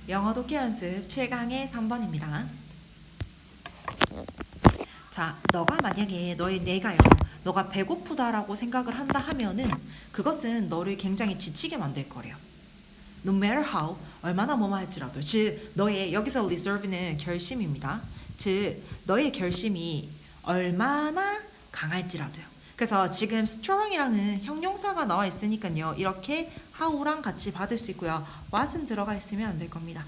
영어 독해 연습 7강의 3번입니다. 자, 너가 만약에 너가 배고프다라고 생각을 한다 하면은 그것은 너를 굉장히 지치게 만들 거래요. No matter how, 얼마나 뭐뭐 할지라도. 즉, 너의 여기서 reserve는 결심입니다. 즉, 너의 결심이 얼마나 강할지라도요. 그래서 지금 strong이라는 형용사가 나와 있으니까요. 이렇게 how랑 같이 받을 수 있고요. what은 들어가 있으면 안 될 겁니다.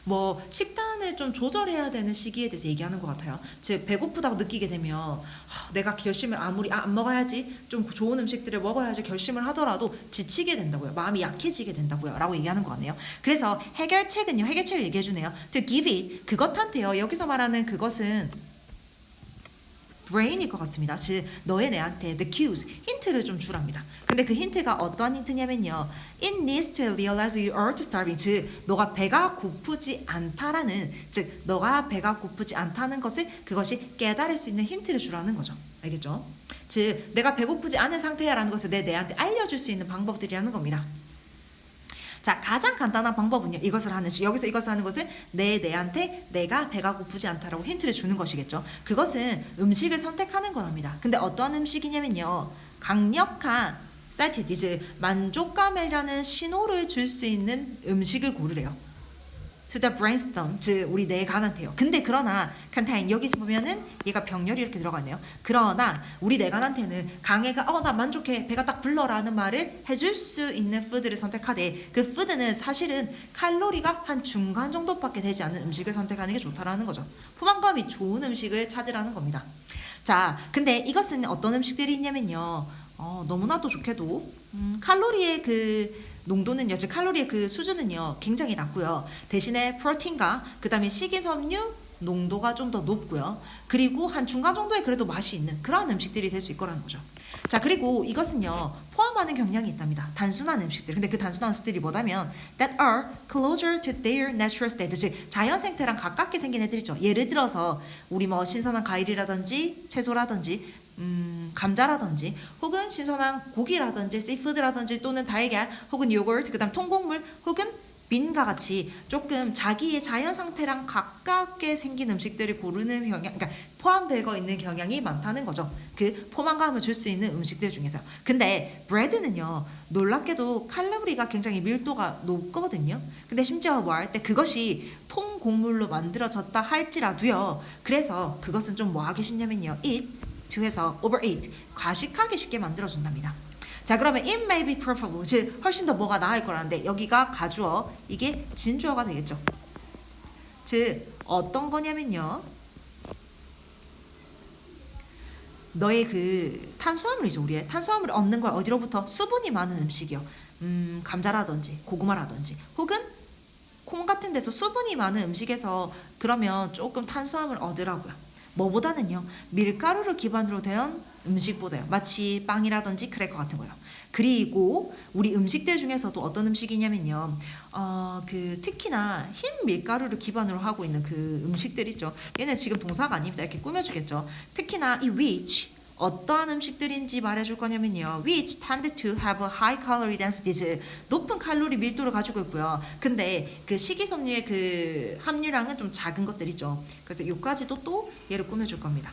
뭐 식단을 좀 조절해야 되는 시기에 대해서 얘기하는 것 같아요. 즉 배고프다고 느끼게 되면 내가 결심을 아무리 안 먹어야지 좀 좋은 음식들을 먹어야지 결심을 하더라도 지치게 된다고요. 마음이 약해지게 된다고요. 라고 얘기하는 거 같네요. 그래서 해결책을 얘기해 주네요. To give it 그것한테요. 여기서 말하는 그것은 brain일 것 같습니다. 즉 너의 내한테 the cues 힌트를 좀 주랍니다. 근데 그 힌트가 어떠한 힌트냐면요. It needs to realize you are starving. 즉 너가 배가 고프지 않다라는 즉 너가 배가 고프지 않다는 것을 그것이 깨달을 수 있는 힌트를 주라는 거죠. 알겠죠? 즉 내가 배고프지 않은 상태야라는 것을 내한테 알려줄 수 있는 방법들이라는 겁니다. 자, 가장 간단한 방법은요. 여기서 이것을 하는 것은 내한테 내가 배가 고프지 않다라고 힌트를 주는 것이겠죠. 그것은 음식을 선택하는 거랍니다. 근데 어떠한 음식이냐면요. 강력한 satiety, 만족감이라는 신호를 줄 수 있는 음식을 고르래요. To the brainstem, 즉 우리 뇌에 관한테요. 근데 그러나 contain 여기서 보면은 얘가 병렬이 이렇게 들어가네요. 그러나 우리 뇌관한테는 강해가 나 만족해 배가 딱 불러라는 말을 해줄 수 있는 푸드를 선택하되 그 푸드는 사실은 칼로리가 한 중간 정도밖에 되지 않는 음식을 선택하는 게 좋다라는 거죠. 포만감이 좋은 음식을 찾으라는 겁니다. 자, 근데 이것은 어떤 음식들이 있냐면요. 너무나도 좋게도 칼로리의 그 농도는요, 즉 칼로리의 그 수준은요 굉장히 낮고요. 대신에 프로틴과 그 다음에 식이섬유 농도가 좀 더 높고요. 그리고 한 중간 정도의 그래도 맛이 있는 그런 음식들이 될 수 있거라는 거죠. 자, 그리고 이것은요 포함하는 경향이 있답니다. 단순한 음식들. 근데 그 단순한 음식들이 뭐다면 that are closer to their natural state, 즉 자연 생태랑 가깝게 생긴 애들이죠. 예를 들어서 우리 뭐 신선한 과일이라든지 채소라든지 감자라든지 혹은 신선한 고기라든지 씨푸드라든지 또는 달걀 혹은 요거트 그다음 통곡물 혹은 민과 같이 조금 자기의 자연 상태랑 가깝게 생긴 음식들을 고르는 경향, 그러니까 포함되어 있는 경향이 많다는 거죠. 그 포만감을 줄 수 있는 음식들 중에서. 근데 브레드는요, 놀랍게도 칼로리가 굉장히 밀도가 높거든요. 근데 심지어 뭐 할 때 그것이 통곡물로 만들어졌다 할지라도요. 그래서 그것은 좀 뭐 하기 쉽냐면요. 해서 overeat 과식하기 쉽게 만들어준답니다. 자, 그러면 it may be preferable, 즉 훨씬 더 뭐가 나을 거라는데 여기가 가주어, 이게 진주어가 되겠죠. 즉 어떤 거냐면요, 너의 그 탄수화물이죠. 우리의 탄수화물을 얻는 걸 어디로부터? 수분이 많은 음식이요. 감자라든지 고구마라든지 혹은 콩 같은 데서 수분이 많은 음식에서 그러면 조금 탄수화물 얻으라고요. 뭐보다는요, 밀가루를 기반으로 된 음식보다요. 마치 빵이라든지 크래커 같은 거요. 그리고 우리 음식들 중에서도 어떤 음식이냐면요, 특히나 흰 밀가루를 기반으로 하고 있는 그 음식들 있죠. 얘는 지금 동사가 아닙니다. 이렇게 꾸며주겠죠. 특히나 이 which 어떠한 음식들인지 말해줄 거냐면요. which tend to have a high calorie density, 높은 칼로리 밀도를 가지고 있고요. 근데 그 식이섬유의 그 함유량은 좀 작은 것들이죠. 그래서 요까지도 또 얘를 꾸며줄 겁니다.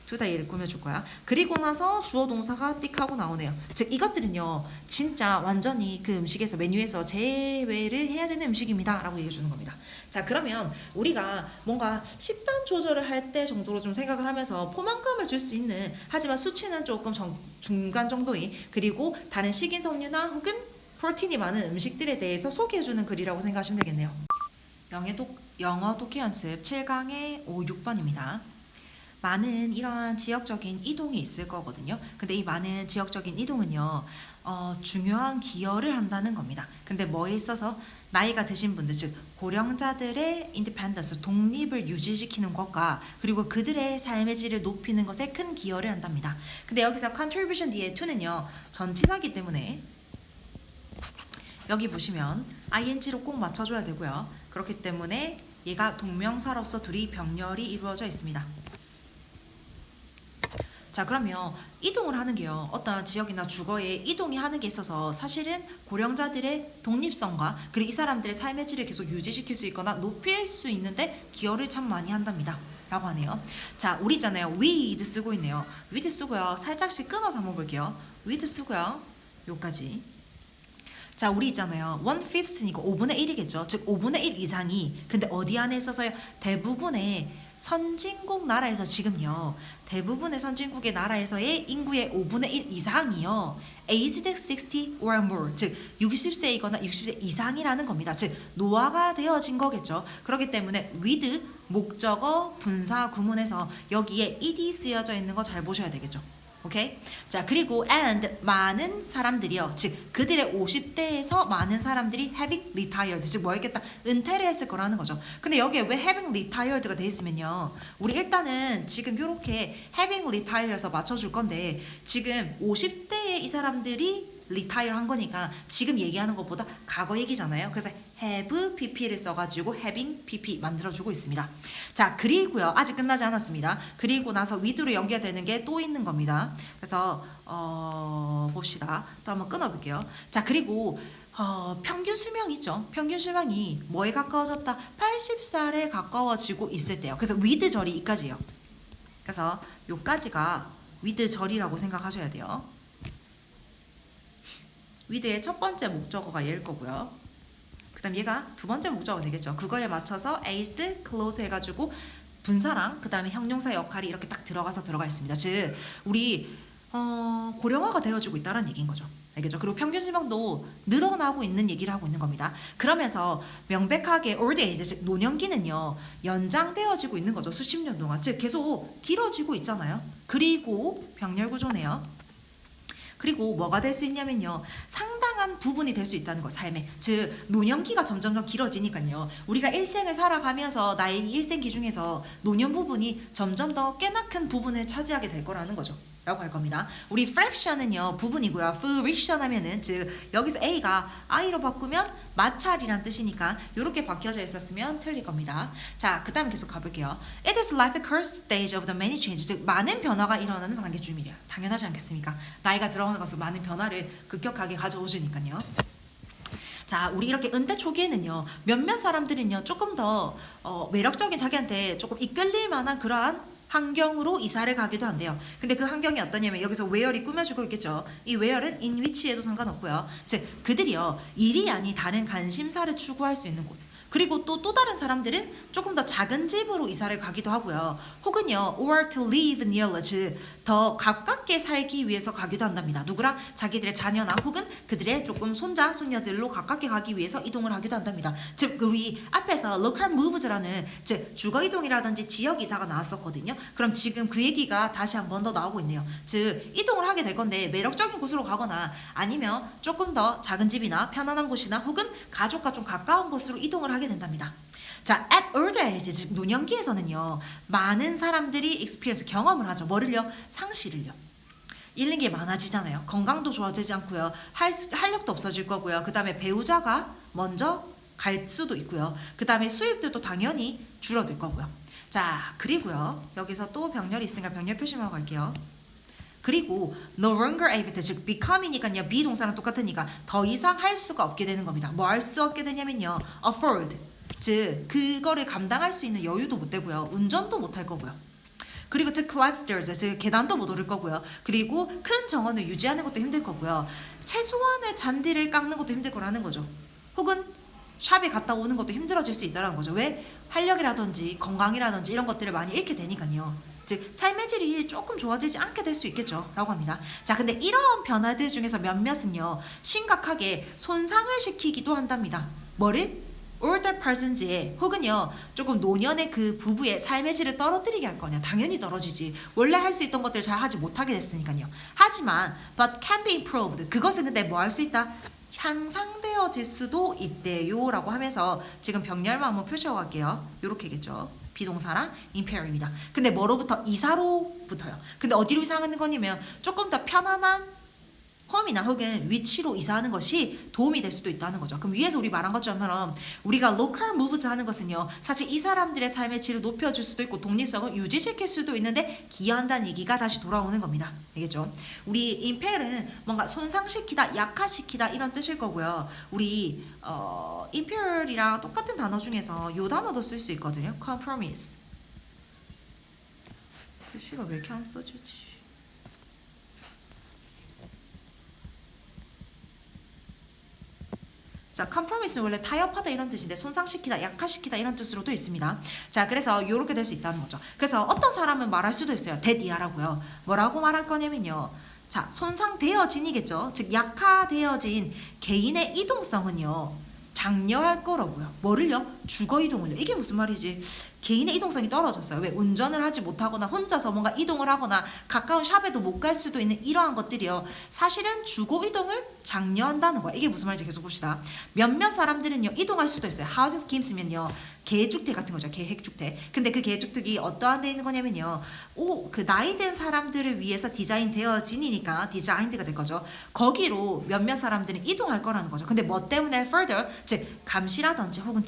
둘 다 얘를 꾸며줄 거야. 그리고 나서 주어 동사가 띡 하고 나오네요. 즉 이것들은요 진짜 완전히 그 음식에서 메뉴에서 제외를 해야 되는 음식입니다 라고 얘기해 주는 겁니다. 자, 그러면 우리가 뭔가 식단 조절을 할 때 정도로 좀 생각을 하면서 포만감을 줄 수 있는, 하지만 수치는 조금 중간 정도인, 그리고 다른 식이섬유나 혹은 프로틴이 많은 음식들에 대해서 소개해주는 글이라고 생각하시면 되겠네요. 영어 독해 연습 7강의 5, 6번입니다. 많은 이러한 지역적인 이동이 있을 거거든요. 근데 이 많은 지역적인 이동은요, 중요한 기여를 한다는 겁니다. 근데 뭐에 있어서? 나이가 드신 분들, 즉 고령자들의 인디펜던스, 독립을 유지시키는 것과 그리고 그들의 삶의 질을 높이는 것에 큰 기여를 한답니다. 근데 여기서 contribution 뒤에 to는요, 전치사기 때문에 여기 보시면 ing로 꼭 맞춰줘야 되고요. 그렇기 때문에 얘가 동명사로서 둘이 병렬이 이루어져 있습니다. 자, 그러면 이동을 하는 게요. 어떤 지역이나 주거에 이동이 하는 게 있어서 사실은 고령자들의 독립성과 그리고 이 사람들의 삶의 질을 계속 유지시킬 수 있거나 높일 수 있는데 기여를 참 많이 한답니다. 라고 하네요. 자, 우리 있잖아요. with 쓰고 있네요. with 쓰고요. 살짝씩 끊어서 한번 볼게요. with 쓰고요. 요까지. 자, 우리 있잖아요. 1/5니까 5분의 1이겠죠. 즉 5분의 1 이상이 근데 어디 안에 있어서요? 대부분의 선진국 나라에서 지금요. 대부분의 선진국의 나라에서의 인구의 5분의 1 이상이요. aged 60 or more, 즉 60세이거나 60세 이상이라는 겁니다. 즉 노화가 되어진 거겠죠. 그렇기 때문에 with 목적어 분사 구문에서 여기에 ed 쓰여져 있는 거 잘 보셔야 되겠죠. 오케이? 자, 그리고 and 많은 사람들이요. 즉 그들의 50대에서 많은 사람들이 having retired, 즉 뭐였겠다? 은퇴를 했을 거라는 거죠. 근데 여기에 왜 having retired가 돼 있으면요. 우리 일단은 지금 이렇게 having retired에서 맞춰줄 건데 지금 50대에 이 사람들이 retire 한 거니까 지금 얘기하는 것보다 과거 얘기잖아요. 그래서 have pp를 써가지고 having pp 만들어주고 있습니다. 자, 그리고요. 아직 끝나지 않았습니다. 그리고 나서 with로 연결되는 게 또 있는 겁니다. 그래서 봅시다. 또 한번 끊어볼게요. 자, 그리고 평균 수명 있죠. 평균 수명이 뭐에 가까워졌다? 80살에 가까워지고 있을 때요. 그래서 with 절이 이까지예요. 그래서 요까지가 with 절이라고 생각하셔야 돼요. with의 첫 번째 목적어가 얘일 거고요. 그 다음 얘가 두 번째 목적어가 되겠죠. 그거에 맞춰서 aged, close 해가지고 분사랑 그 다음에 형용사 역할이 이렇게 딱 들어가 있습니다. 즉 우리 고령화가 되어지고 있다는 얘기인 거죠. 알겠죠? 그리고 평균 수명도 늘어나고 있는 얘기를 하고 있는 겁니다. 그러면서 명백하게 old age, 즉 노년기는요 연장되어지고 있는 거죠. 수십 년 동안. 즉 계속 길어지고 있잖아요. 그리고 병렬 구조네요. 그리고 뭐가 될 수 있냐면요. 상당한 부분이 될 수 있다는 거, 삶에. 즉 노년기가 점점 길어지니까요. 우리가 일생을 살아가면서 나의 일생기 중에서 노년 부분이 점점 더 꽤나 큰 부분을 차지하게 될 거라는 거죠. 라고 할 겁니다. 우리 fraction은요 부분이고요. fraction 하면은 즉 여기서 a가 i로 바꾸면 마찰이란 뜻이니까 이렇게 바뀌어져 있었으면 틀릴 겁니다. 자, 그 다음 계속 가볼게요. It is life a current stage of the many changes, 즉 많은 변화가 일어나는 단계 중이래요. 당연하지 않겠습니까? 나이가 들어가는 것은 많은 변화를 급격하게 가져오시니까요. 자, 우리 이렇게 은퇴 초기에는요 몇몇 사람들은요 조금 더 매력적인 자기한테 조금 이끌릴 만한 그러한 환경으로 이사를 가기도 한대요. 근데 그 환경이 어떠냐면 여기서 where이 꾸며주고 있겠죠. 이 where은 in which에도 상관없고요. 즉 그들이요 일이 아닌 다른 관심사를 추구할 수 있는 곳. 그리고 또 다른 사람들은 조금 더 작은 집으로 이사를 가기도 하고요. 혹은요, or to live nearer, 즉 더 가깝게 살기 위해서 가기도 한답니다. 누구랑? 자기들의 자녀나 혹은 그들의 조금 손자, 손녀들로 가깝게 가기 위해서 이동을 하기도 한답니다. 즉 우리 앞에서 local moves라는 즉 주거 이동이라든지 지역 이사가 나왔었거든요. 그럼 지금 그 얘기가 다시 한 번 더 나오고 있네요. 즉 이동을 하게 될 건데 매력적인 곳으로 가거나 아니면 조금 더 작은 집이나 편안한 곳이나 혹은 가족과 좀 가까운 곳으로 이동을 하게 된답니다. 자, at older age, 즉 노년기에서는요 많은 사람들이 experience, 경험을 하죠. 뭐를요? 상실을요. 잃는 게 많아지잖아요. 건강도 좋아지지 않고요. 활력도 없어질 거고요. 그 다음에 배우자가 먼저 갈 수도 있고요. 그 다음에 수입들도 당연히 줄어들 거고요. 자, 그리고요 여기서 또 병렬이 있으니까 병렬 표시만 갈게요. 그리고 no longer able to, 즉 become이니까요 비동사랑 똑같으니까 더 이상 할 수가 없게 되는 겁니다. 뭐 할 수 없게 되냐면요 afford, 즉 그거를 감당할 수 있는 여유도 못 되고요. 운전도 못 할 거고요. 그리고 to climb stairs, 즉 계단도 못 오를 거고요. 그리고 큰 정원을 유지하는 것도 힘들 거고요. 최소한의 잔디를 깎는 것도 힘들 거라는 거죠. 혹은 샵에 갔다 오는 것도 힘들어질 수 있다는 거죠. 왜? 활력이라든지 건강이라든지 이런 것들을 많이 잃게 되니까요. 즉 삶의 질이 조금 좋아지지 않게 될 수 있겠죠 라고 합니다. 자, 근데 이런 변화들 중에서 몇몇은요 심각하게 손상을 시키기도 한답니다. 뭐를? older persons의 혹은요 조금 노년의 그 부부의 삶의 질을 떨어뜨리게 할 거냐. 당연히 떨어지지. 원래 할 수 있던 것들을 잘 하지 못하게 됐으니까요. 하지만 but can be improved, 그것은 근데 뭐 할 수 있다? 향상되어질 수도 있대요 라고 하면서 지금 병렬만 한번 표시하고 갈게요. 요렇게겠죠. 비동사랑 imper입니다. 근데 뭐로부터? 이사로부터요. 근데 어디로 이사하는 거냐면 조금 더 편안한 홈이나 혹은 위치로 이사하는 것이 도움이 될 수도 있다는 거죠. 그럼 위에서 우리 말한 것처럼 우리가 local moves 하는 것은요, 사실 이 사람들의 삶의 질을 높여줄 수도 있고 독립성을 유지시킬 수도 있는데 기여한다는 얘기가 다시 돌아오는 겁니다. 알겠죠? 우리 impel은 뭔가 손상시키다, 약화시키다 이런 뜻일 거고요. 우리 impel이랑 똑같은 단어 중에서 이 단어도 쓸 수 있거든요. compromise. 글씨가 왜 이렇게 안 써지지? 자, compromise는 원래 타협하다 이런 뜻인데 손상시키다, 약화시키다 이런 뜻으로도 있습니다. 자, 그래서 이렇게 될 수 있다는 거죠. 그래서 어떤 사람은 말할 수도 있어요. 데디아라고요. 뭐라고 말할 거냐면요. 자, 손상되어진이겠죠. 즉 약화되어진 개인의 이동성은요, 장려할 거라고요. 뭐를요? 주거 이동을요. 이게 무슨 말이지? 개인의 이동성이 떨어졌어요. 왜? 운전을 하지 못하거나 혼자서 뭔가 이동을 하거나 가까운 샵에도 못 갈 수도 있는 이러한 것들이요, 사실은 주거 이동을 장려한다는 거야. 이게 무슨 말인지 계속 봅시다. 몇몇 사람들은요, 이동할 수도 있어요. 하우스 스킴스면요, 계획주택 같은 거죠. 계획주택. 근데 그 계획주택이 어떠한 데 있는 거냐면요, 그 나이 든 사람들을 위해서 디자인 되어진이니까 디자인드가 될 거죠. 거기로 몇몇 사람들은 이동할 거라는 거죠. 근데 뭐 때문에 further, 즉 감시라든지 혹은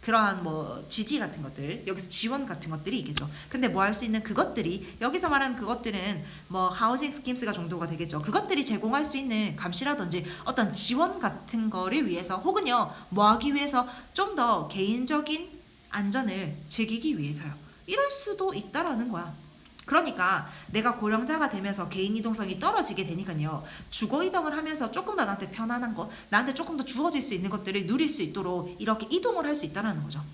그러한 뭐 지지 같은 것들, 여기서 지원 같은 것들이 있겠죠. 근데 뭐 할 수 있는 그것들이, 여기서 말하는 그것들은 뭐 하우징 스킴스가 정도가 되겠죠. 그것들이 제공할 수 있는 감시라든지 어떤 지원 같은 거를 위해서, 혹은요 뭐 하기 위해서, 좀 더 개인적인 안전을 즐기기 위해서요. 이럴 수도 있다라는 거야. 그러니까 내가 고령자가 되면서 개인 이동성이 떨어지게 되니까요, 주거 이동을 하면서 조금 더 나한테 편안한 거, 나한테 조금 더 주어질 수 있는 것들을 누릴 수 있도록 이렇게 이동을 할 수 있다는 거죠.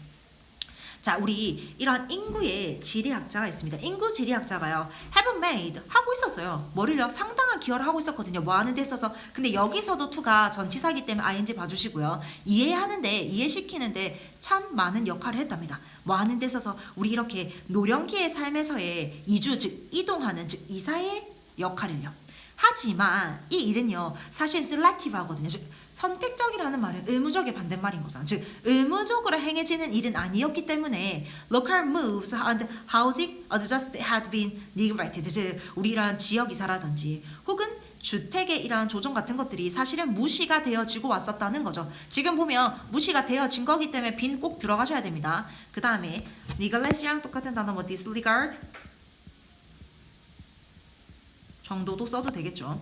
자, 우리 이런 인구의 지리학자가 있습니다. 인구 지리학자가요, have made 하고 있었어요. 뭐를요? 상당한 기여를 하고 있었거든요. 뭐 하는 데 있어서. 근데 여기서도 to가 전치사이기 때문에 ing 봐주시고요. 이해하는데, 이해시키는데 참 많은 역할을 했답니다. 뭐 하는 데 있어서 우리 이렇게 노령기의 삶에서의 이주, 즉 이동하는, 즉 이사의 역할을요. 하지만 이 일은요, 사실 selective 하거든요. 즉 선택적이라는 말은 의무적의 반대말인 거잖아. 즉 의무적으로 행해지는 일은 아니었기 때문에 local moves and housing adjust had been neglected. 즉 우리 이러한 지역 이사라든지 혹은 주택의 이러한 조정 같은 것들이 사실은 무시가 되어지고 왔었다는 거죠. 지금 보면 무시가 되어진 거기 때문에 빈 꼭 들어가셔야 됩니다. 그 다음에 neglect이랑 똑같은 단어 뭐 disregard 정도도 써도 되겠죠.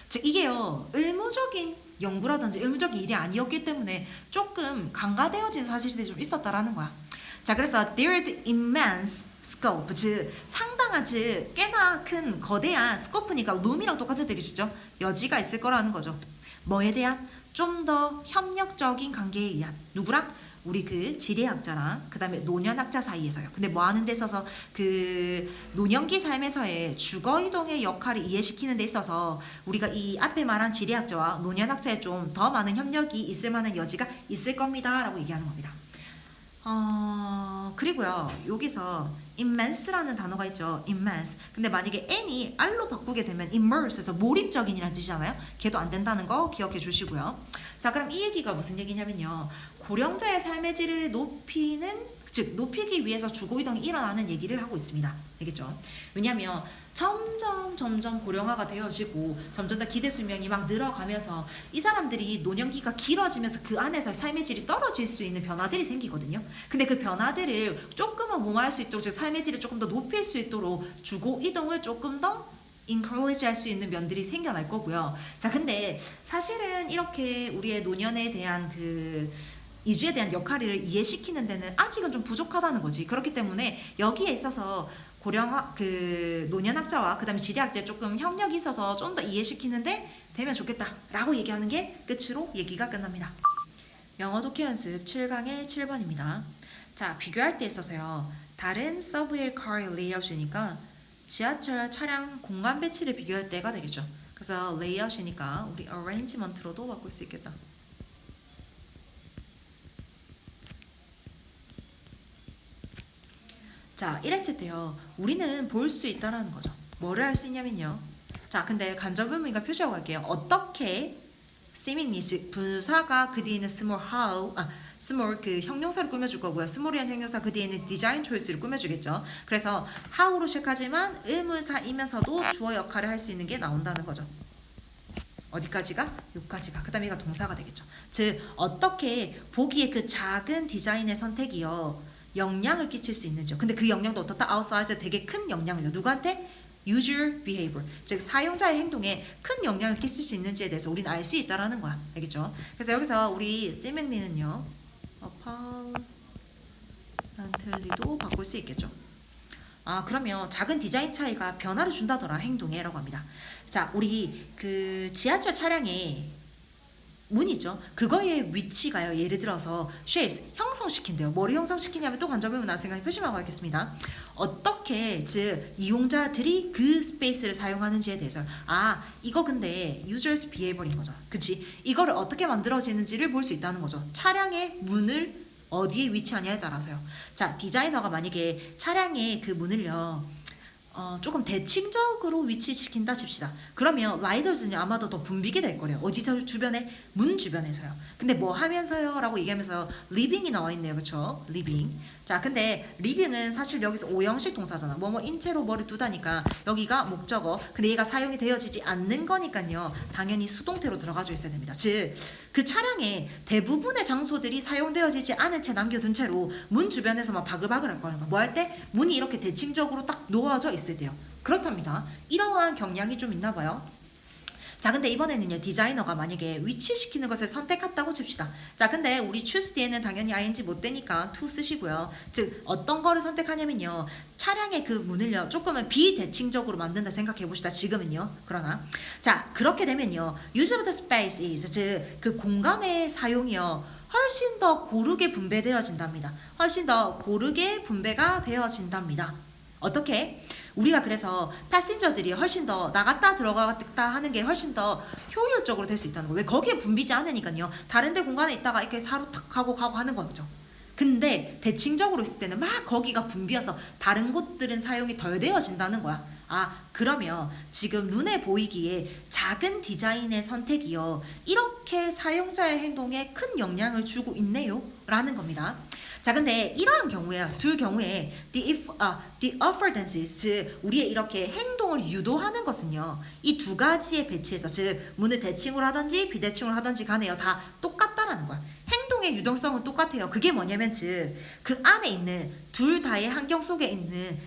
즉 이게요, 의무적인 연구라든지 의무적인 일이 아니었기 때문에 조금 간과되어진 사실들이 좀 있었다라는 거야. 자, 그래서 there is immense scope, 즉 상당한, 즉 꽤나 큰 거대한 scope니까 room이랑 똑같은 뜻이시죠. 여지가 있을 거라는 거죠. 뭐에 대한? 좀 더 협력적인 관계에 의한, 누구랑? 우리 그 지리학자랑 그 다음에 노년학자 사이에서요. 근데 뭐 하는 데 있어서 그 노년기 삶에서의 주거 이동의 역할을 이해시키는 데 있어서 우리가 이 앞에 말한 지리학자와 노년학자의 좀 더 많은 협력이 있을 만한 여지가 있을 겁니다 라고 얘기하는 겁니다. 그리고요, 여기서 immense라는 단어가 있죠. immense. 근데 만약에 n이 r로 바꾸게 되면 immerse에서 몰입적인이라는 뜻이잖아요. 걔도 안 된다는 거 기억해 주시고요. 자, 그럼 이 얘기가 무슨 얘기냐면요, 고령자의 삶의 질을 높이는, 즉 높이기 위해서 주거 이동이 일어나는 얘기를 하고 있습니다. 되겠죠? 왜냐하면 점점 고령화가 되어지고 점점 더 기대 수명이 막 늘어가면서 이 사람들이 노년기가 길어지면서 그 안에서 삶의 질이 떨어질 수 있는 변화들이 생기거든요. 근데 그 변화들을 조금은 무마할 수 있도록, 즉 삶의 질을 조금 더 높일 수 있도록 주거 이동을 조금 더 encourage 할 수 있는 면들이 생겨날 거고요. 자, 근데 사실은 이렇게 우리의 노년에 대한 그 이주에 대한 역할을 이해시키는 데는 아직은 좀 부족하다는 거지. 그렇기 때문에 여기에 있어서 고령화, 그 노년학자와 그 다음에 지리학자에 조금 협력이 있어서 좀 더 이해시키는데 되면 좋겠다라고 얘기하는 게 끝으로 얘기가 끝납니다. 영어 독해 연습 7강의 7번입니다. 자, 비교할 때 있어서요, 다른 서브웨이 car 레이아웃이니까 지하철 차량 공간 배치를 비교할 때가 되겠죠. 그래서 레이아웃이니까 우리 arrangement로도 바꿀 수 있겠다. 자, 이랬을 때요, 우리는 볼 수 있다라는 거죠. 뭐를 할 수 있냐면요, 자, 근데 간접 의미가 표시하고 갈게요. 어떻게 seemingly, 즉 부사가 그 뒤에는 small how, small 그 형용사를 꾸며줄 거고요. small이란 형용사 그 뒤에는 design choice를 꾸며주겠죠. 그래서 how로 시작하지만 의문사이면서도 주어 역할을 할 수 있는 게 나온다는 거죠. 어디까지가? 여기까지가. 그 다음에 얘가 동사가 되겠죠. 즉 어떻게 보기에 그 작은 디자인의 선택이요 영향을 끼칠 수 있는지요. 근데 그 영향도 어떻다? outside에서 되게 큰 영향을요. 누구한테? user behavior. 즉 사용자의 행동에 큰 영향을 끼칠 수 있는지에 대해서 우리는 알 수 있다라는 거야. 알겠죠? 그래서 여기서 우리 simically,는요 apparently도 바꿀 수 있겠죠. 아 그러면 작은 디자인 차이가 변화를 준다더라 행동에라고 합니다. 자 우리 그 지하철 차량에 문이죠. 그거의 위치가요. 예를 들어서 shapes 형성시킨대요. 뭐를 형성시키냐면 또 관점을 나중에 생각해 표시하고 하겠습니다. 어떻게 즉 이용자들이 그 스페이스를 사용하는지에 대해서 아 이거 근데 users behavior인 거죠. 그치? 이거를 어떻게 만들어지는지를 볼 수 있다는 거죠. 차량의 문을 어디에 위치하냐에 따라서요. 자 디자이너가 만약에 차량의 그 문을요 조금 대칭적으로 위치시킨다 칩시다. 그러면 라이더즈는 아마도 더 붐비게 될 거래요. 어디서 주변에? 문 주변에서요. 근데 뭐 하면서요? 라고 얘기하면서 리빙이 나와 있네요. 그쵸? 리빙. 자 근데 리빙은 사실 여기서 오형식 동사잖아. 뭐뭐 인체로 뭐를 두다니까 여기가 목적어. 근데 얘가 사용이 되어지지 않는 거니까요. 당연히 수동태로 들어가져 있어야 됩니다. 즉 그 차량의 대부분의 장소들이 사용되어지지 않은 채 남겨둔 채로 문 주변에서만 바글바글 할 거라는 거야. 뭐 할 때? 문이 이렇게 대칭적으로 딱 놓아져 있을 때요. 그렇답니다. 이러한 경향이 좀 있나 봐요. 자 근데 이번에는요 디자이너가 만약에 위치시키는 것을 선택했다고 칩시다. 자 근데 우리 choose 뒤에는 당연히 ing 못 되니까 to 쓰시고요. 즉 어떤 거를 선택하냐면요 차량의 그 문을요 조금은 비대칭적으로 만든다 생각해 봅시다. 지금은요. 그러나 자 그렇게 되면요 use of the space is 즉 그 공간의 사용이요 훨씬 더 고르게 분배되어진답니다. 훨씬 더 고르게 분배가 되어진답니다. 어떻게? 우리가 그래서 패신저들이 훨씬 더 나갔다 들어갔다 하는 게 훨씬 더 효율적으로 될 수 있다는 거예요. 왜 거기에 붐비지 않으니까요. 다른 데 공간에 있다가 이렇게 사로 탁 가고 하는 거죠. 근데 대칭적으로 있을 때는 막 거기가 붐비어서 다른 곳들은 사용이 덜 되어진다는 거야. 아 그러면 지금 눈에 보이기에 작은 디자인의 선택이요. 이렇게 사용자의 행동에 큰 영향을 주고 있네요. 라는 겁니다. 자 근데 이러한 경우에 둘 경우에 the affordances 즉 우리의 이렇게 행동을 유도하는 것은요 이 두 가지에 배치해서 즉 문을 대칭으로 하든지 비대칭으로 하든지 간에요 다 똑같다라는 거야. 행동의 유동성은 똑같아요. 그게 뭐냐면 즉 그 안에 있는 둘 다의 환경 속에 있는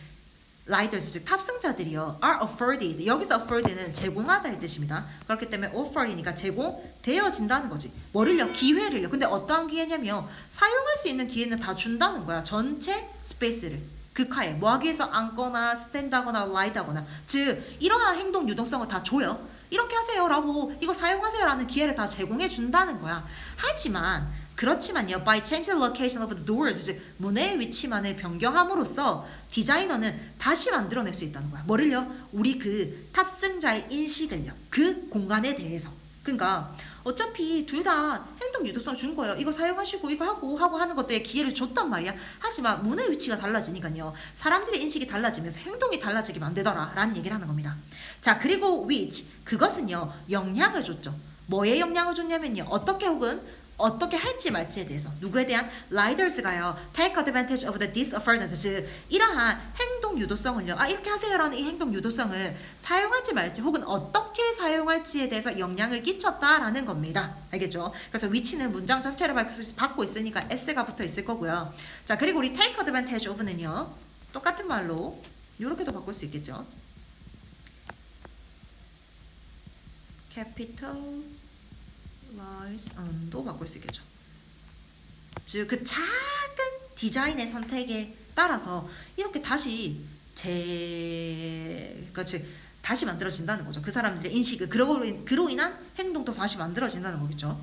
라이더스 즉 탑승자들이요 are afforded 여기서 afford는 제공하다의 뜻입니다. 그렇기 때문에 offer이니까 제공되어진다는 거지. 뭐를요? 기회를요. 근데 어떠한 기회냐면 사용할 수 있는 기회는 다 준다는 거야. 전체 스페이스를 극하에 뭐 하기 위해서 앉거나 스탠드하거나 라이드하거나 즉 이러한 행동 유동성을 다 줘요. 이렇게 하세요 라고 이거 사용하세요 라는 기회를 다 제공해 준다는 거야. 하지만 그렇지만요. By changing the location of the doors, 즉 문의 위치만을 변경함으로써 디자이너는 다시 만들어낼 수 있다는 거야. 뭐를요? 우리 그 탑승자의 인식을요. 그 공간에 대해서. 그러니까 어차피 둘 다 행동 유도성을 준 거예요. 이거 사용하시고 이거 하고 하는 것들에 기회를 줬단 말이야. 하지만 문의 위치가 달라지니까요. 사람들의 인식이 달라지면서 행동이 달라지게 만들더라 라는 얘기를 하는 겁니다. 자 그리고 which 그것은요. 영향을 줬죠. 뭐에 영향을 줬냐면요. 어떻게 할지 말지에 대해서 누구에 대한 라이더스가요 take advantage of the disaffordance 즉 이러한 행동 유도성을요 이렇게 하세요라는 이 행동 유도성을 사용할지 말지 혹은 어떻게 사용할지에 대해서 영향을 끼쳤다라는 겁니다. 알겠죠? 그래서 위치는 문장 전체를 받고 있으니까 s가 붙어 있을 거고요. 자 그리고 우리 take advantage of는요 똑같은 말로 이렇게도 바꿀 수 있겠죠. capital 도 바꿀 수 있겠죠. 즉 그 작은 디자인의 선택에 따라서 이렇게 다시 다시 만들어진다는 거죠. 그 사람들의 인식을 그로 인한 행동도 다시 만들어진다는 거겠죠.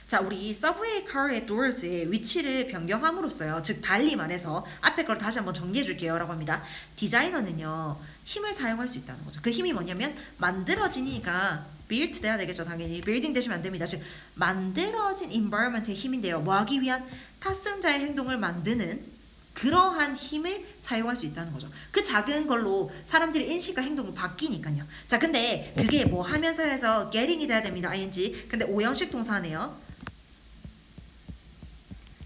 자 우리 서브웨이 카의 doors의 위치를 변경함으로써요. 즉 달리 말해서 앞에 걸 다시 한번 정리해 줄게요 라고 합니다. 디자이너는요 힘을 사용할 수 있다는 거죠. 그 힘이 뭐냐면 만들어지니까 built 돼야 되겠죠. 당연히 building 되시면 안 됩니다. 즉 만들어진 environment의 힘인데요. 뭐 하기 위한 탑승자의 행동을 만드는 그러한 힘을 사용할 수 있다는 거죠. 그 작은 걸로 사람들의 인식과 행동이 바뀌니까요. 자 근데 그게 뭐 하면서 해서 getting이 돼야 됩니다. ing. 근데 오형식 동사네요.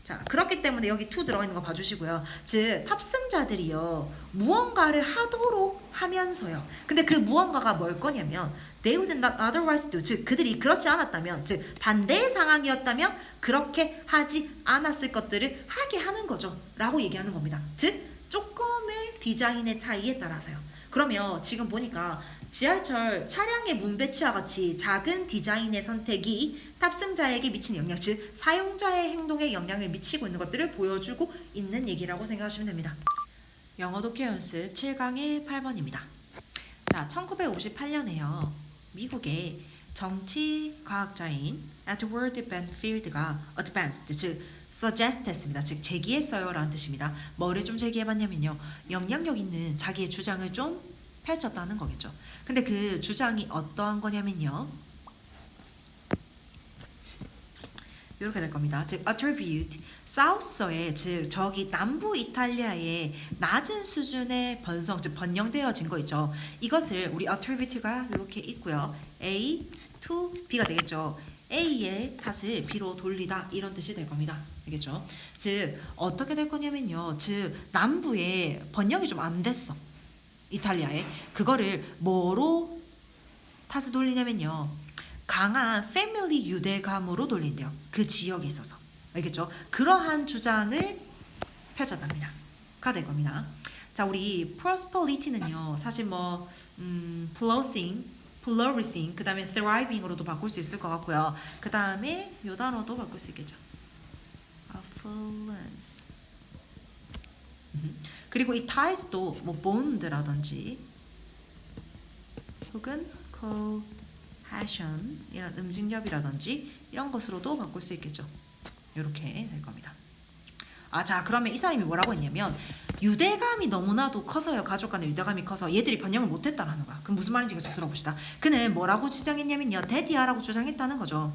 자 그렇기 때문에 여기 to 들어가 있는 거 봐주시고요. 즉 탑승자들이요 무언가를 하도록 하면서요. 근데 그 무언가가 뭘 거냐면 they would not otherwise do. 즉 그들이 그렇지 않았다면, 즉 반대의 상황이었다면 그렇게 하지 않았을 것들을 하게 하는 거죠 라고 얘기하는 겁니다. 즉 조금의 디자인의 차이에 따라서요. 그러면 지금 보니까 지하철 차량의 문 배치와 같이 작은 디자인의 선택이 탑승자에게 미치는 영향, 즉 사용자의 행동에 영향을 미치고 있는 것들을 보여주고 있는 얘기라고 생각하시면 됩니다. 영어 독해 연습 7강의 8번입니다. 자, 1958년에요. 미국의 정치과학자인 에드워드 벤필드가 advanced, 즉 suggest 했습니다. 즉 제기했어요 라는 뜻입니다. 뭐를 좀 제기해봤냐면요, 영향력 있는 자기의 주장을 좀 펼쳤다는 거겠죠. 근데 그 주장이 어떠한 거냐면요, 이렇게 될 겁니다. 즉 attribute 사우스의, 즉 저기 남부 이탈리아의 낮은 수준의 번성, 즉 번영되어진 거 있죠. 이것을 우리 attribute가 이렇게 있고요. A to B가 되겠죠. A의 탓을 B로 돌리다, 이런 뜻이 될 겁니다. 알겠죠? 즉 어떻게 될 거냐면요, 즉 남부에 번영이 좀 안 됐어, 이탈리아에. 그거를 뭐로 탓을 돌리냐면요, 강한 패밀리 유대감으로 돌린대요. 그 지역에 있어서. 알겠죠? 그러한 주장을 펼쳤답니다. 가 될 겁니다. 자, 우리 prosperity는요, 사실 뭐 flourishing, 그 다음에 thriving으로도 바꿀 수 있을 것 같고요. 그 다음에 요 단어도 바꿀 수 있겠죠. affluence. 그리고 이 ties도 뭐 bond라든지 혹은 cohesion, 이런 음식협이라든지 이런 것으로도 바꿀 수 있겠죠. 이렇게 될 겁니다. 자, 그러면 이 사람이 뭐라고 했냐면, 유대감이 너무나도 커서요, 가족 간의 유대감이 커서 얘들이 번영을 못했다라는 거야. 그럼 무슨 말인지 좀 들어봅시다. 그는 뭐라고 주장했냐면요, 데디아라고 주장했다는 거죠.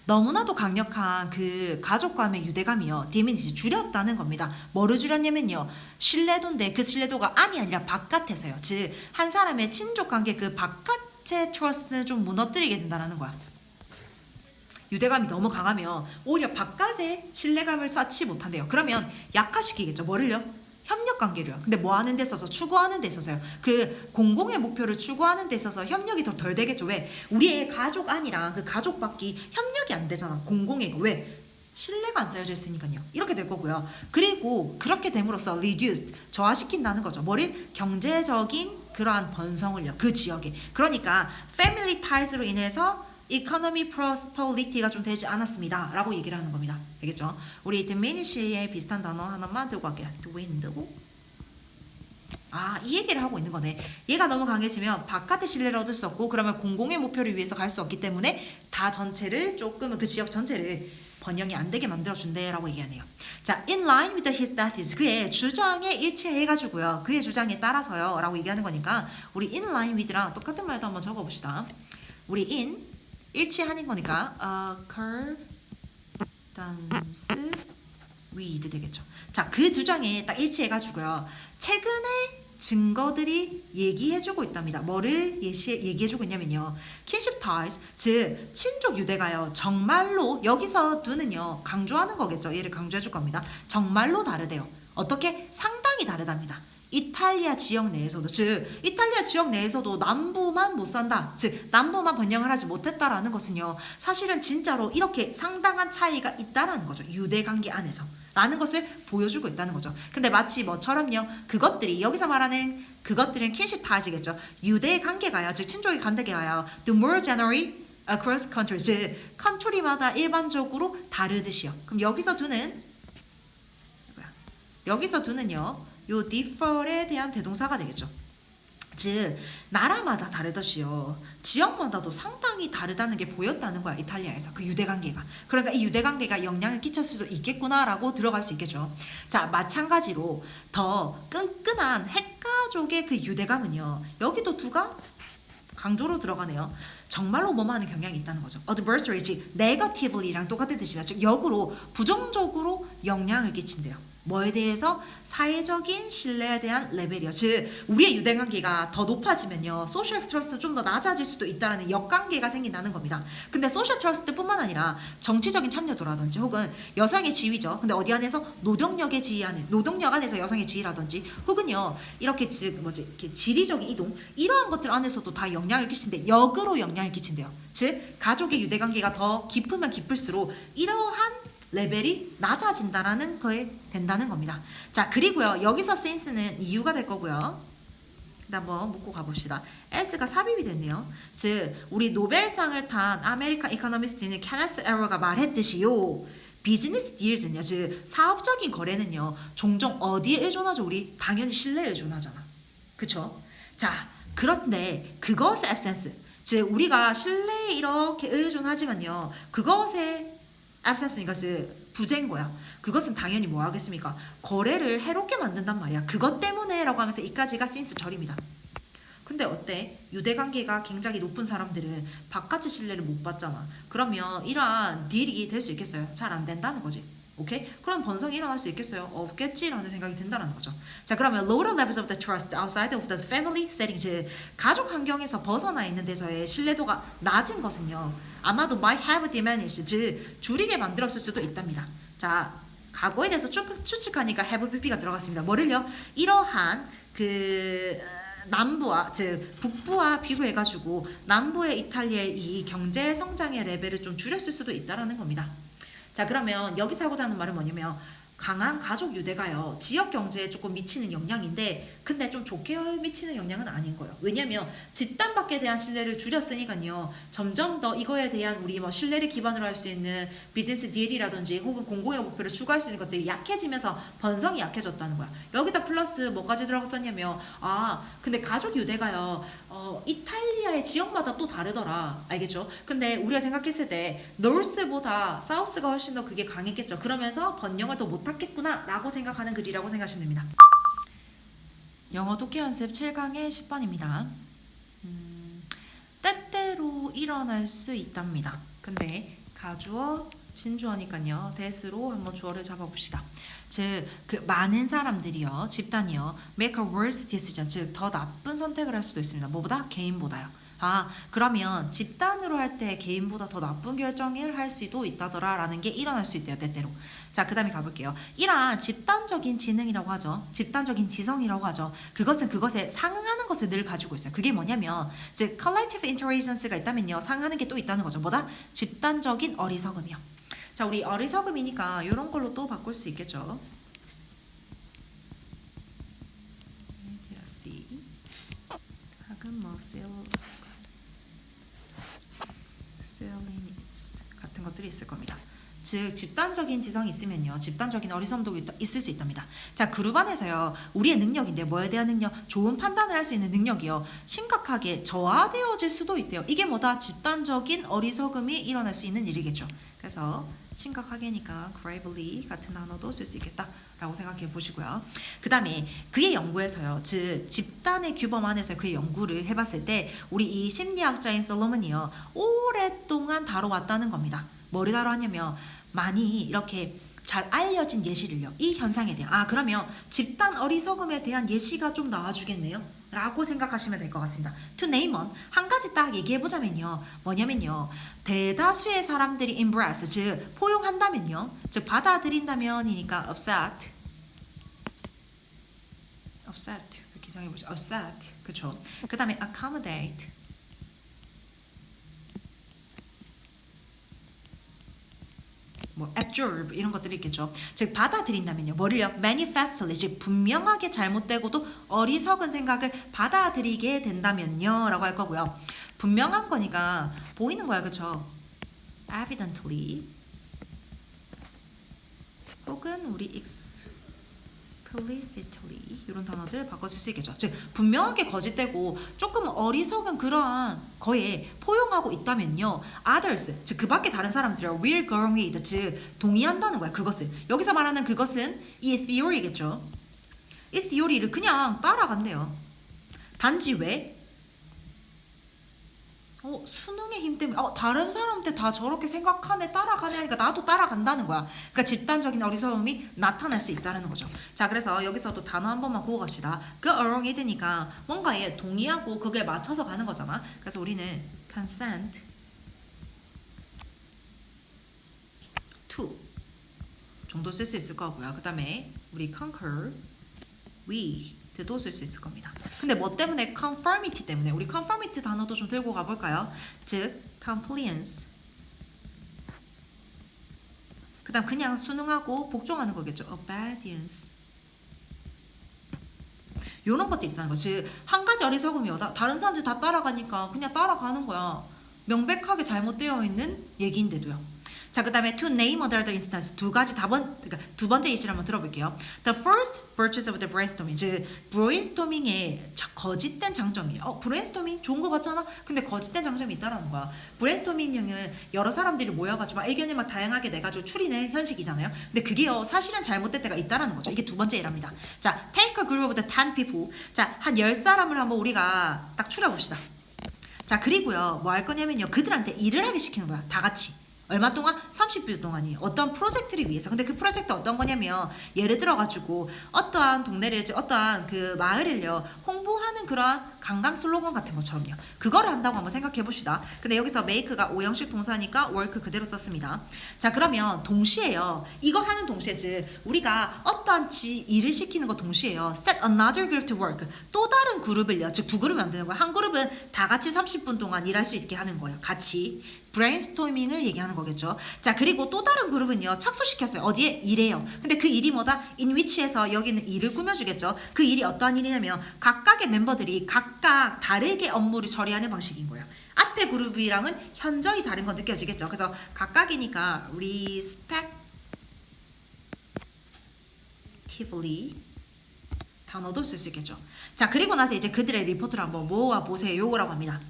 너무나도 강력한 그 가족감의 유대감이요, 디미니시, 줄였다는 겁니다. 뭐를 줄였냐면요, 신뢰도인데 그 신뢰도가 안이 아니라 바깥에서요. 즉 한 사람의 친족 관계 그 바깥의 트러스트는 좀 무너뜨리게 된다는 거야. 유대감이 너무 강하면 오히려 바깥에 신뢰감을 쌓지 못한대요. 그러면 약화시키겠죠. 뭐를요? 협력 관계를요. 근데 뭐 하는 데 있어서, 추구하는 데 있어서요, 그 공공의 목표를 추구하는 데 있어서 협력이 더 덜 되겠죠. 왜? 우리의 가족 안이랑 그 가족 밖이 협력이 안 되잖아, 공공의. 왜? 신뢰가 안 쌓여져 있으니까요. 이렇게 될 거고요. 그리고 그렇게 됨으로써 reduced, 저하시킨다는 거죠. 뭐를? 경제적인 그러한 번성을요, 그 지역에. 그러니까 family ties로 인해서 economy prosperity가 좀 되지 않았습니다 라고 얘기를 하는 겁니다. 알겠죠? 우리 diminish에 비슷한 단어 하나만 들고 갈게요. dwindle. 이 얘기를 하고 있는 거네. 얘가 너무 강해지면 바깥의 신뢰를 얻을 수 없고, 그러면 공공의 목표를 위해서 갈 수 없기 때문에 다 전체를, 조금은 그 지역 전체를 번영이 안 되게 만들어준대 라고 얘기하네요. 자, in line with his thesis, 그의 주장에 일치해가지고요, 그의 주장에 따라서요 라고 얘기하는 거니까, 우리 in line with랑 똑같은 말도 한번 적어봅시다. 우리 in 일치하는 거니까 accordance with 되겠죠. 자, 그 주장에 딱 일치해가지고요, 최근에 증거들이 얘기해주고 있답니다. 뭐를 얘기해주고 있냐면요, kinship ties, 즉 친족 유대가요, 정말로, 여기서 두는요 강조하는 거겠죠. 얘를 강조해줄 겁니다. 정말로 다르대요. 어떻게? 상당히 다르답니다. 이탈리아 지역 내에서도, 즉 이탈리아 지역 내에서도 남부만 못 산다, 즉 남부만 번영을 하지 못했다라는 것은요, 사실은 진짜로 이렇게 상당한 차이가 있다라는 거죠. 유대관계 안에서 라는 것을 보여주고 있다는 거죠. 근데 마치 뭐처럼요, 그것들이, 여기서 말하는 그것들은 킨십 타지겠죠. 유대관계가요, 즉 친족의 관계가요, the more generally across countries, 즉 컨트리마다 일반적으로 다르듯이요. 그럼 여기서 두는요, 요 differ에 대한 대동사가 되겠죠. 즉 나라마다 다르듯이요, 지역마다도 상당히 다르다는 게 보였다는 거야, 이탈리아에서. 그 유대관계가. 그러니까 이 유대관계가 영향을 끼칠 수도 있겠구나라고 들어갈 수 있겠죠. 자, 마찬가지로 더 끈끈한 핵가족의 그 유대감은요, 여기도 두가 강조로 들어가네요. 정말로 뭐하는 경향이 있다는 거죠. adversary, 즉 negatively랑 똑같은 뜻이다. 즉 역으로, 부정적으로 영향을 끼친대요. 뭐에 대해서? 사회적인 신뢰에 대한 레벨이요. 즉 우리의 유대관계가 더 높아지면요, 소셜 트러스트는 좀 더 낮아질 수도 있다는 역관계가 생긴다는 겁니다. 근데 소셜 트러스트뿐만 아니라 정치적인 참여도라든지 혹은 여성의 지위죠. 근데 어디 안에서? 노동력의 지위 안에, 노동력 안에서 여성의 지위라든지 혹은요 이렇게 이렇게 지리적인 이동, 이러한 것들 안에서도 다 영향을 끼친데 역으로 영향을 끼친대요. 즉 가족의 유대관계가 더 깊으면 깊을수록 이러한 레벨이 낮아진다라는 거에 된다는 겁니다. 자, 그리고요 여기서 since는 이유가 될 거고요. 일단 한번 묻고 가봅시다. as가 삽입이 됐네요. 즉 우리 노벨상을 탄 아메리칸 이코노미스트인 케네스 에러가 말했듯이요, 비즈니스 딜즈는요, 즉 사업적인 거래는요 종종 어디에 의존하죠? 우리 당연히 신뢰에 의존하잖아. 그쵸? 자, 그런데 그것의 absence, 즉 우리가 신뢰에 이렇게 의존하지만요 그것의 absence니까 즉 부재인 거야. 그것은 당연히 뭐 하겠습니까? 거래를 해롭게 만든단 말이야. 그것 때문에 라고 하면서 이까지가 since 절입니다. 근데 어때? 유대관계가 굉장히 높은 사람들은 바깥의 신뢰를 못 받잖아. 그러면 이러한 딜이 될 수 있겠어요? 잘 안 된다는 거지. 오케이? 그럼 번성이 일어날 수 있겠어요? 없겠지라는 생각이 든다는 거죠. 자, 그러면 lower levels of the trust outside of the family setting, 즉 가족 환경에서 벗어나 있는 데서의 신뢰도가 낮은 것은요 아마도 might have diminished, 즉 줄이게 만들었을 수도 있답니다. 자, 과거에 대해서 추측하니까 have pp가 들어갔습니다. 뭐를요? 이러한 남부와 즉 북부와 비교해가지고 남부의 이탈리아의 이 경제 성장의 레벨을 좀 줄였을 수도 있다라는 겁니다. 자, 그러면 여기서 하고자 하는 말은 뭐냐면 강한 가족 유대가요 지역 경제에 조금 미치는 영향인데 근데 좀 좋게 미치는 영향은 아닌 거예요. 왜냐면 집단 밖에 대한 신뢰를 줄였으니까요 점점 더 이거에 대한 우리 뭐 신뢰를 기반으로 할 수 있는 비즈니스 딜이라든지 혹은 공공의 목표를 추구할 수 있는 것들이 약해지면서 번성이 약해졌다는 거야. 여기다 플러스 뭐까지 들어갔었냐면 근데 가족 유대가요 이탈리아의 지역마다 또 다르더라. 알겠죠? 근데 우리가 생각했을 때 노스보다 사우스가 훨씬 더 그게 강했겠죠. 그러면서 번영을 더 못하겠구나 라고 생각하는 글이라고 생각하시면 됩니다. 영어 독해 연습 7강의 10번입니다. 때때로 일어날 수 있답니다. 근데 가주어, 진주어니까요 that으로 한번 주어를 잡아봅시다. 즉 많은 사람들이요 집단이요 make a worse decision, 즉 더 나쁜 선택을 할 수도 있습니다. 뭐보다? 개인보다요. 그러면 집단으로 할 때 개인보다 더 나쁜 결정을 할 수도 있다더라 라는 게 일어날 수 있대요 때때로. 자, 그 다음에 가볼게요. 이러한 집단적인 지능이라고 하죠. 집단적인 지성이라고 하죠. 그것은 그것에 상응하는 것을 늘 가지고 있어요. 그게 뭐냐면 즉 collective intelligence가 있다면요 상응하는 게 또 있다는 거죠. 뭐다? 집단적인 어리석음이요. 자, 우리 어리석음이니까 이런 걸로 또 바꿀 수 있겠죠. 같은 것들이 있을 겁니다. 즉 집단적인 지성이 있으면요 집단적인 어리석음도 있을 수 있답니다. 자, 그룹 안에서요 우리의 능력인데 뭐에 대한 능력? 좋은 판단을 할 수 있는 능력이요 심각하게 저하되어질 수도 있대요. 이게 뭐다? 집단적인 어리석음이 일어날 수 있는 일이겠죠. 그래서 심각하게니까 gravely 같은 단어도 쓸 수 있겠다라고 생각해 보시고요. 그 다음에 그의 연구에서요 즉 집단의 규범 안에서 그의 연구를 해봤을 때 우리 이 심리학자인 솔로몬이요 오랫동안 다뤄왔다는 겁니다. 뭐를 다뤄왔냐면 많이 이렇게 잘 알려진 예시를요 이 현상에 대한 그러면 집단 어리석음에 대한 예시가 좀 나와주겠네요 라고 생각하시면 될 것 같습니다. To name one, 한 가지 딱 얘기해보자면요 뭐냐면요 대다수의 사람들이 embrace, 즉 포용한다면요 즉 받아들인다면이니까 upset 이렇게 생각해보시죠. upset, 그쵸. 그 다음에 accommodate, absorb 이런 것들이 있겠죠. 즉 받아들인다면요 뭐를요? manifestly, 즉 분명하게 잘못되고도 어리석은 생각을 받아들이게 된다면요 라고 할 거고요. 분명한 거니까 보이는 거야, 그쵸? evidently 혹은 우리 explicitly 이런 단어들 바꿔 쓸 수 있겠죠. 즉 분명하게 거짓되고 조금 어리석은 그러한 거에 포용하고 있다면요 others, 즉 그 밖에 다른 사람들이요 will go with, 즉 동의한다는 거야. 그것을 여기서 말하는 그것은 이 theory겠죠. 이 theory를 그냥 따라간대요. 단지 왜? 수능의 힘 때문에 다른 사람한테 다 저렇게 생각하네 따라가네 하니까 나도 따라간다는 거야. 그러니까 집단적인 어리석음이 나타날 수 있다는 거죠. 자, 그래서 여기서도 단어 한 번만 보고 갑시다. 그 along it니까 뭔가에 동의하고 그게 맞춰서 가는 거잖아. 그래서 우리는 consent to 정도 쓸 수 있을 거고요. 그 다음에 우리 concur with도 쓸 수 있을 겁니다. 근데 뭐 때문에? conformity 때문에. 우리 conformity 단어도 좀 들고 가볼까요? 즉 compliance. 그 다음 그냥 순응하고 복종하는 거겠죠. obedience. 요런 것들이 있다는 거. 즉 한 가지 어리석음이어서 다른 사람들이 다 따라가니까 그냥 따라가는 거야. 명백하게 잘못되어 있는 얘기인데도요. 자, 그 다음에 to name other instance 그러니까 두 번째 예시를 한번 들어볼게요. The first virtues of the brainstorming, 즉 브레인스토밍의 거짓된 장점이에요. 브레인스토밍 좋은 거 같잖아. 근데 거짓된 장점이 있다라는 거야. 브레인스토밍은 여러 사람들이 모여가지고 막 의견을 막 다양하게 내가지고 추리는 현식이잖아요. 근데 그게요 사실은 잘못된 때가 있다라는 거죠. 이게 두 번째 예랍니다. 자, take a group of the 10 people. 자, 한 10사람을 한번 우리가 딱 추려봅시다. 자, 그리고요 뭐 할 거냐면요 그들한테 일을 하게 시키는 거야. 다 같이. 얼마 동안? 30분 동안이 어떤 프로젝트를 위해서. 근데 그 프로젝트 어떤 거냐면 예를 들어가지고 어떠한 동네를 어떠한 그 마을을요 홍보하는 그러한 관광 슬로건 같은 것처럼요. 그거를 한다고 한번 생각해 봅시다. 근데 여기서 make가 오형식 동사니까 work 그대로 썼습니다. 자, 그러면 동시에요 이거 하는 동시에 즉 우리가 어떠한 일을 시키는 거 동시에요 set another group to work 또 다른 그룹을요 즉 두 그룹이 안 되는 거예요. 한 그룹은 다 같이 30분 동안 일할 수 있게 하는 거예요. 같이 브레인스토밍을 얘기하는 거겠죠. 자, 그리고 또 다른 그룹은요 착수시켰어요. 어디에? 일해요. 근데 그 일이 뭐다? in which에서 여기는 일을 꾸며주겠죠. 그 일이 어떠한 일이냐면 각각의 멤버들이 각각 다르게 업무를 처리하는 방식인 거예요. 앞에 그룹이랑은 현저히 다른 거 느껴지겠죠. 그래서 각각이니까 respectively 단어도 쓸 수 있겠죠. 자, 그리고 나서 이제 그들의 리포트를 한번 모아보세요라고 합니다.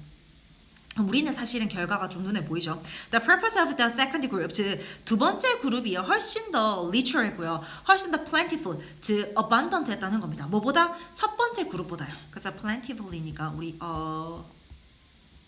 우리는 사실은 결과가 좀 눈에 보이죠. The purpose of the second group, 즉 두 번째 그룹이요 훨씬 더 literal했고요, 훨씬 더 plentiful, 즉 abundant했다는 겁니다. 뭐보다? 첫 번째 그룹보다요. 그래서 plentifully니까 우리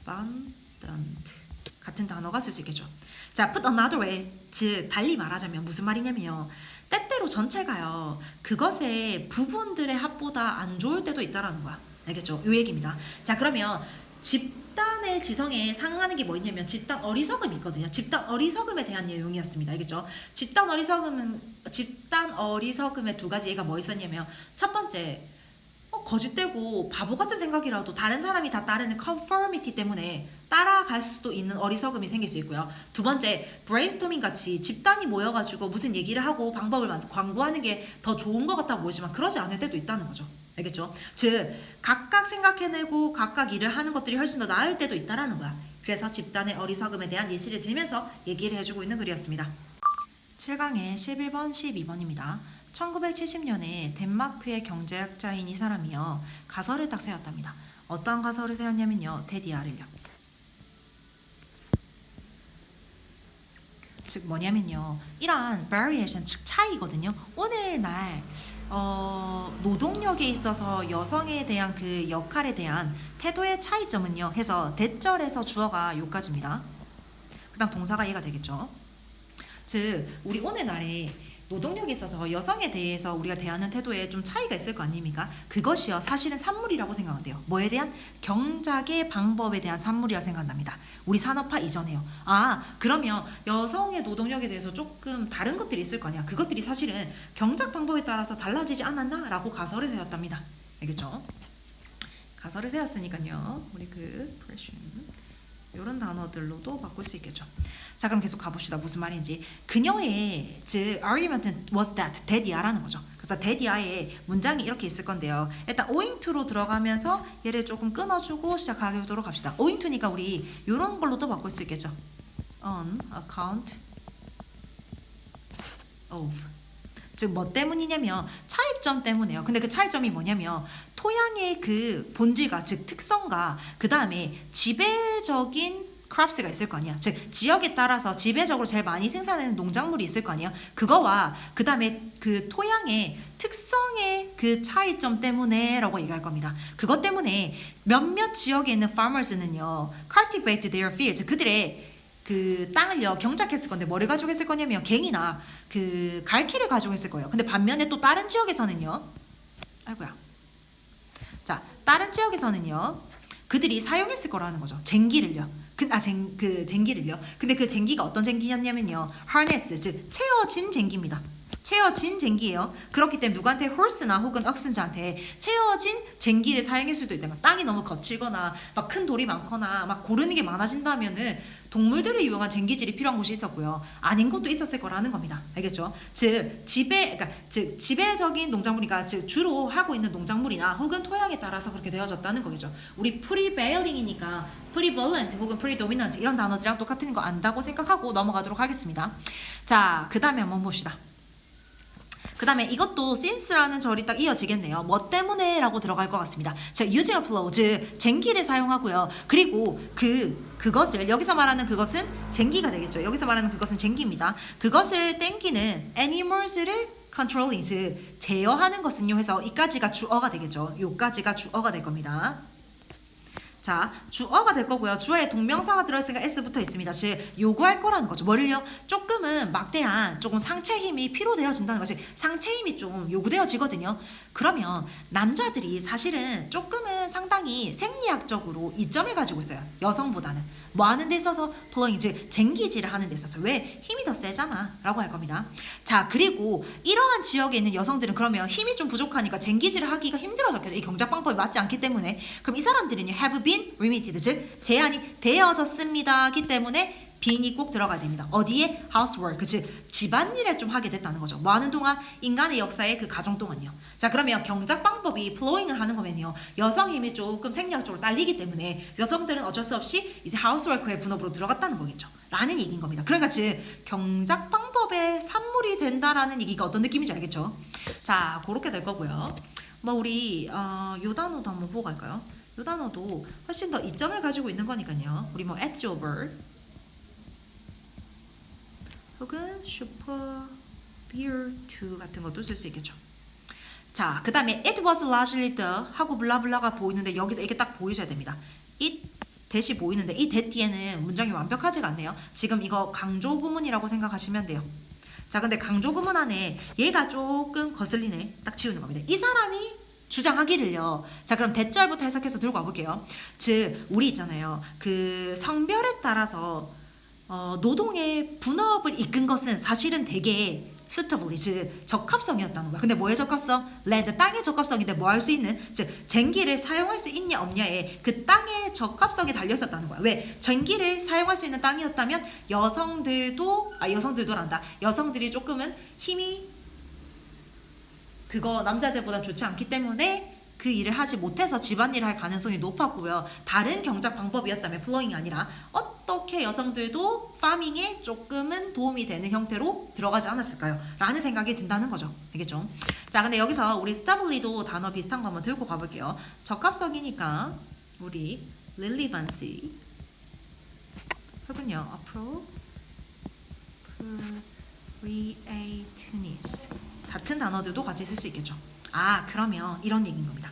abundant 같은 단어가 쓸 수 있겠죠. 자, put another way, 즉 달리 말하자면 무슨 말이냐면요. 때때로 전체가요 그것의 부분들의 합보다 안 좋을 때도 있다라는 거야. 알겠죠? 요 얘기입니다. 자, 그러면 집단의 지성에 상응하는 게 뭐 있냐면 집단 어리석음이 있거든요. 집단 어리석음에 대한 내용이었습니다. 알겠죠? 집단 어리석음의 두 가지 예가 뭐 있었냐면 첫 번째 거짓되고 바보 같은 생각이라도 다른 사람이 다 따르는 conformity 때문에 따라갈 수도 있는 어리석음이 생길 수 있고요. 두 번째, 브레인스토밍 같이 집단이 모여가지고 무슨 얘기를 하고 방법을 광고하는 게 더 좋은 것 같아 보이지만 그러지 않을 때도 있다는 거죠. 알겠죠? 즉 각각 생각해내고 각각 일을 하는 것들이 훨씬 더 나을 때도 있다라는 거야. 그래서 집단의 어리석음에 대한 예시를 들면서 얘기를 해주고 있는 글이었습니다. 7강의 11번, 12번입니다. 1970년에 덴마크의 경제학자인 이 사람이요 가설을 딱 세웠답니다. 어떠한 가설을 세웠냐면요 데디아를요. 즉 뭐냐면요 이러한 variation 즉 차이거든요. 오늘날 노동력에 있어서 여성에 대한 그 역할에 대한 태도의 차이점은요 해서 대절에서 주어가 요까지입니다. 그 다음 동사가 얘가 되겠죠. 즉 우리 오늘날에 노동력에 있어서 여성에 대해서 우리가 대하는 태도에 좀 차이가 있을 거 아닙니까? 그것이요 사실은 산물이라고 생각한대요. 뭐에 대한? 경작의 방법에 대한 산물이라 생각합니다. 우리 산업화 이전에요. 그러면 여성의 노동력에 대해서 조금 다른 것들이 있을 거 아니야. 그것들이 사실은 경작 방법에 따라서 달라지지 않았나? 라고 가설을 세웠답니다. 알겠죠? 가설을 세웠으니까요 우리 그 pressure 이런 단어들로도 바꿀 수 있겠죠. 자, 그럼 계속 가봅시다. 무슨 말인지. 그녀의 즉 argument was that 라는 거죠. 그래서 that의 문장이 이렇게 있을 건데요. 일단 owing to로 들어가면서 얘를 조금 끊어주고 시작하도록 합시다. owing to니까 우리 이런 걸로도 바꿀 수 있겠죠. on account of 즉 뭐 때문이냐면 차이점 때문에요. 근데 그 차이점이 뭐냐면 토양의 그 본질과 즉 특성과 그 다음에 지배적인 crops가 있을 거 아니야. 즉 지역에 따라서 지배적으로 제일 많이 생산하는 농작물이 있을 거 아니야. 그거와 그 다음에 그 토양의 특성의 그 차이점 때문에라고 얘기할 겁니다. 그것 때문에 몇몇 지역에 있는 farmers는요, cultivate their fields, 그들의 그 땅을요 경작했을 건데 뭐를 가지고 했을 거냐면 갱이나 그 갈퀴를 가지고 했을 거예요. 근데 반면에 또 다른 지역에서는요, 아이고야. 자, 다른 지역에서는요, 그들이 사용했을 거라는 거죠. 쟁기를요. 쟁기를요. 근데 그 쟁기가 어떤 쟁기였냐면요, harness, 즉 채워진 쟁기입니다. 채워진 쟁기예요. 그렇기 때문에 누구한테 horse나 혹은 oxen한테 채워진 쟁기를 사용할 수도 있다. 땅이 너무 거칠거나 막 큰 돌이 많거나 막 고르는 게 많아진다면은 동물들을 이용한 쟁기질이 필요한 곳이 있었고요. 아닌 곳도 있었을 거라는 겁니다. 알겠죠? 즉 지배적인 농작물이가 즉 주로 하고 있는 농작물이나 혹은 토양에 따라서 그렇게 되어졌다는 거겠죠. 우리 prevailing이니까 prevalent 혹은 predominant 이런 단어들이랑 똑같은 거 안다고 생각하고 넘어가도록 하겠습니다. 자, 그 다음에 한번 봅시다. 그 다음에 이것도 since라는 절이 딱 이어지겠네요. 뭐 때문에 라고 들어갈 것 같습니다. 자, using a flow, 즉 쟁기를 사용하고요. 그리고 그것을 여기서 말하는 그것은 쟁기가 되겠죠. 여기서 말하는 그것은 쟁기입니다. 그것을 땡기는 animals를 controlling, 즉 제어하는 것은요 해서 이까지가 주어가 되겠죠. 요까지가 주어가 될 겁니다. 자, 주어가 될 거고요. 주어에 동명사가 들어있으니까 s 붙어 있습니다. 즉 요구할 거라는 거죠. 뭐를요? 조금은 막대한 조금 상체 힘이 필요되어진다는 거지. 상체 힘이 좀 요구되어지거든요. 그러면 남자들이 사실은 조금은 상당히 생리학적으로 이점을 가지고 있어요. 여성보다는. 뭐 하는 데 있어서 플로잉, 즉 쟁기질을 하는 데 있어서. 왜? 힘이 더 세잖아 라고 할 겁니다. 자, 그리고 이러한 지역에 있는 여성들은 그러면 힘이 좀 부족하니까 쟁기질을 하기가 힘들어졌겠죠. 이 경작 방법이 맞지 않기 때문에. 그럼 이 사람들은요 have been limited, 즉 제한이 되어졌습니다기 때문에 being이 꼭 들어가야 됩니다. 어디에? housework, 즉 집안일을 좀 하게 됐다는 거죠. 뭐 하는 동안? 인간의 역사의 그 가정 동안요. 자, 그러면 경작 방법이 flowing을 하는 거면요, 여성 힘이 조금 생리학적으로 딸리기 때문에 여성들은 어쩔 수 없이 이제 housework의 분업으로 들어갔다는 거겠죠. 라는 얘기인 겁니다. 그러니까 즉 경작 방법의 산물이 된다라는 얘기가 어떤 느낌인지 알겠죠? 자, 그렇게 될 거고요. 뭐 우리 요 단어도 한번 보고 갈까요? 요 단어도 훨씬 더 이점을 가지고 있는 거니까요. 우리 뭐 edge over 혹은 superior to 같은 것도 쓸 수 있겠죠. 자, 그 다음에 it was largely the 하고 블라블라가 보이는데 여기서 이게 딱 보이셔야 됩니다. it 대시 보이는데 이 대 뒤에는 문장이 완벽하지가 않네요. 지금 이거 강조 구문이라고 생각하시면 돼요. 자, 근데 강조 구문 안에 얘가 조금 거슬리네. 딱 지우는 겁니다. 이 사람이 주장하기를요. 자, 그럼 대절부터 해석해서 들고 와볼게요. 즉 우리 있잖아요. 그 성별에 따라서 노동의 분업을 이끈 것은 사실은 되게 suitably, 즉 적합성이었다는 거야. 근데 뭐의 적합성? land, 땅의 적합성인데 뭐 할 수 있는? 즉 쟁기를 사용할 수 있냐 없냐에 그 땅의 적합성이 달려있었다는 거야. 왜? 쟁기를 사용할 수 있는 땅이었다면 여성들이 조금은 힘이 그거 남자들보다 좋지 않기 때문에 그 일을 하지 못해서 집안일을 할 가능성이 높았고요. 다른 경작 방법이었다면 플로잉이 아니라 어떻게 여성들도 파밍에 조금은 도움이 되는 형태로 들어가지 않았을까요? 라는 생각이 든다는 거죠. 알겠죠? 자, 근데 여기서 우리 스타블리도 단어 비슷한 거 한번 들고 가볼게요. 적합성이니까 우리 relevancy 혹은요 appropriateness 같은 단어들도 같이 쓸 수 있겠죠. 아, 그러면 이런 얘기인 겁니다.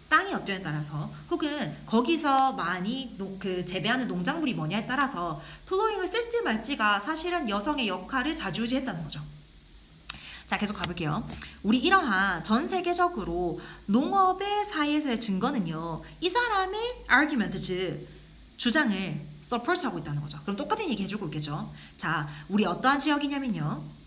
땅이 어떠냐에 따라서 혹은 거기서 많이 그 재배하는 농작물이 뭐냐에 따라서 플로잉을 쓸지 말지가 사실은 여성의 역할을 좌지우지했다는 거죠. 자, 계속 가볼게요. 우리 이러한 전 세계적으로 농업의 사이에서의 증거는요, 이 사람의 argument, 즉 주장을 support하고 있다는 거죠. 그럼 똑같은 얘기 해주고 있겠죠. 자, 우리 어떠한 지역이냐면요,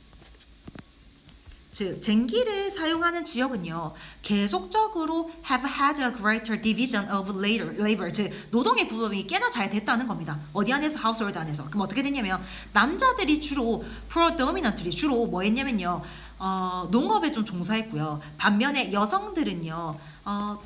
즉 쟁기를 사용하는 지역은요 계속적으로 have had a greater division of labor, 즉 노동의 분업이 꽤나 잘 됐다는 겁니다. 어디 안에서? household 안에서. 그럼 어떻게 됐냐면 남자들이 주로 predominantly 주로 뭐 했냐면요 농업에 좀 종사했고요. 반면에 여성들은요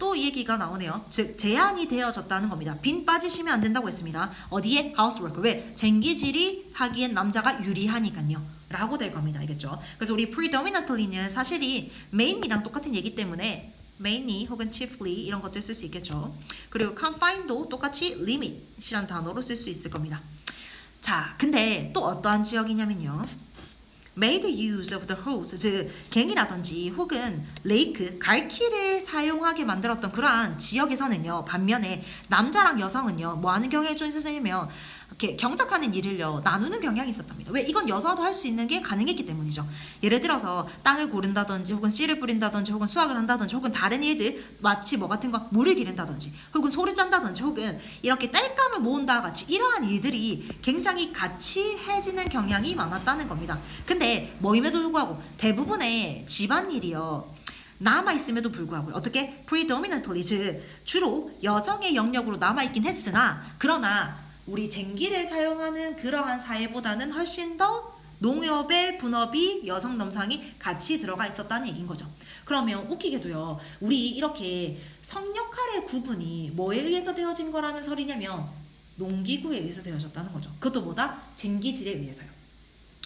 또 얘기가 나오네요. 즉 제한이 되어졌다는 겁니다. 빈 빠지시면 안 된다고 했습니다. 어디에? housework. 왜? 쟁기질이 하기엔 남자가 유리하니까요. 라고 될 겁니다. 알겠죠? 그래서 우리 predominantly는 사실이 main이랑 똑같은 얘기 때문에 mainly 혹은 chiefly 이런 것들 쓸 수 있겠죠. 그리고 confine도 똑같이 limit이라는 단어로 쓸 수 있을 겁니다. 자, 근데 또 어떠한 지역이냐면요. made use of the hose, 즉 갱이라든지 혹은 레이크, 갈퀴를 사용하게 만들었던 그러한 지역에서는요. 반면에 남자랑 여성은요. 뭐 하는 경향이 좀 있었냐면 이렇게 경작하는 일을요. 나누는 경향이 있었답니다. 왜? 이건 여자도 할 수 있는 게 가능했기 때문이죠. 예를 들어서 땅을 고른다든지 혹은 씨를 뿌린다든지 혹은 수확을 한다든지 혹은 다른 일들 마치 뭐 같은 거 물을 기른다든지 혹은 소를 짠다든지 혹은 이렇게 땔감을 모은다 같이 이러한 일들이 굉장히 같이 해지는 경향이 많았다는 겁니다. 근데 뭐임에도 불구하고 대부분의 집안일이요. 남아있음에도 불구하고 어떻게 predominantly 즉 주로 여성의 영역으로 남아있긴 했으나 그러나 우리 쟁기를 사용하는 그러한 사회보다는 훨씬 더 농업의 분업이 여성 남성이 같이 들어가 있었다는 얘기인 거죠. 그러면 웃기게도요. 우리 이렇게 성역할의 구분이 뭐에 의해서 되어진 거라는 설이냐면 농기구에 의해서 되어졌다는 거죠. 그것도 뭐다? 쟁기질에 의해서요.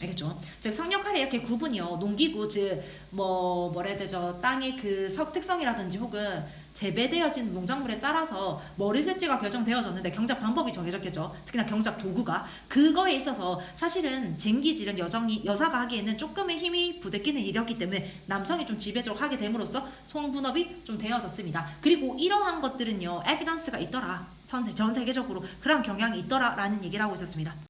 알겠죠? 즉 성역할의 이렇게 구분이요. 농기구 즉 뭐라 해야 되죠? 땅의 그 특성이라든지 혹은 재배되어진 농작물에 따라서 머리셋지가 결정되어졌는데 경작 방법이 정해졌겠죠. 특히나 경작 도구가 그거에 있어서 사실은 쟁기질은 여자가 하기에는 조금의 힘이 부대끼는 일이었기 때문에 남성이 좀 지배적으로 하게 됨으로써 성분업이 좀 되어졌습니다. 그리고 이러한 것들은요, 에비던스가 있더라. 전 세계적으로 그런 경향이 있더라라는 얘기를 하고 있었습니다.